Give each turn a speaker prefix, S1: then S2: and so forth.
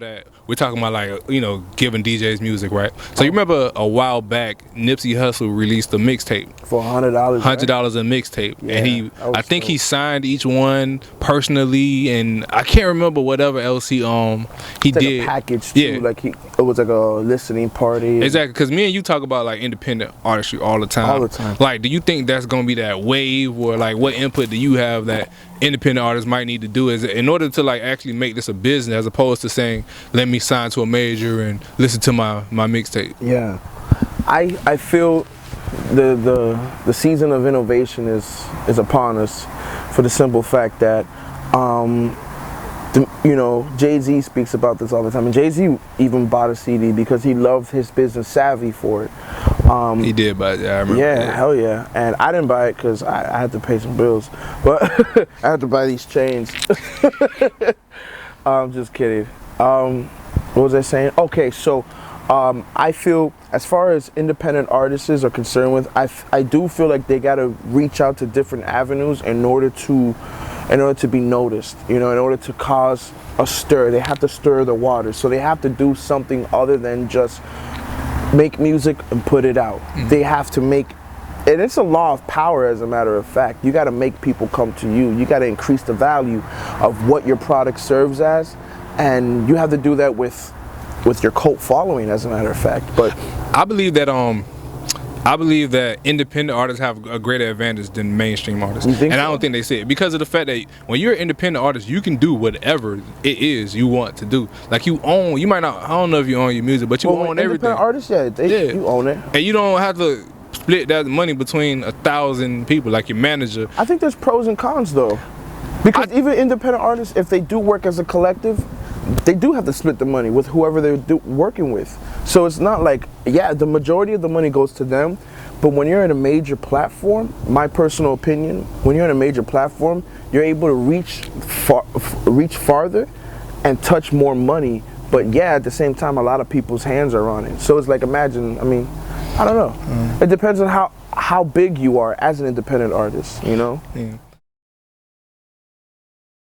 S1: of that, we're talking about like, you know, giving DJs music, right? So you remember a while back, Nipsey Hussle released a mixtape
S2: for $100.
S1: $100 a mixtape,
S2: Yeah,
S1: and I think
S2: dope.
S1: he signed each one personally, and I can't remember whatever else he did.
S2: A package too,
S1: yeah,
S2: like it was like a listening party.
S1: Exactly, because me and you talk about like independent artistry all the time.
S2: All the time.
S1: Like, do you think that's gonna be that wave, or like what input do you have that independent artists might need to do is in order to like actually make this a business, as opposed to saying let me sign to a major and listen to my mixtape?
S2: Yeah, I feel the season of innovation is upon us, for the simple fact that you know, Jay-Z speaks about this all the time, and Jay-Z even bought a CD because he loved his business savvy for it.
S1: He did, but yeah, I remember.
S2: Yeah, hell yeah. And I didn't buy it because I had to pay some bills, but I had to buy these chains. I'm just kidding. What was I saying? Okay, so I feel as far as independent artists are concerned with, I do feel like they gotta reach out to different avenues in order to be noticed, you know, in order to cause a stir. They have to stir the water, so they have to do something other than just make music and put it out. They have to make, and it's a law of power, as a matter of fact. You got to make people come to you. You got to increase the value of what your product serves as, and you have to do that with your cult following, as a matter of fact. But
S1: I believe that independent artists have a greater advantage than mainstream artists, and
S2: so?
S1: I don't think they see it because of the fact that when you're an independent artist, you can do whatever it is you want to do. Like you might not, I don't know if you own your music, but you own everything.
S2: Independent artists, you own it,
S1: and you don't have to split that money between 1,000 people like your manager.
S2: I think there's pros and cons though, because even independent artists, if they do work as a collective, they do have to split the money with whoever they're working with. So it's not like, yeah, the majority of the money goes to them, but when you're in a major platform, my personal opinion, when you're in a major platform, you're able to reach farther and touch more money. But yeah, at the same time, a lot of people's hands are on it. So it's like, imagine, I mean, I don't know. It depends on how big you are as an independent artist, you know?
S1: Yeah.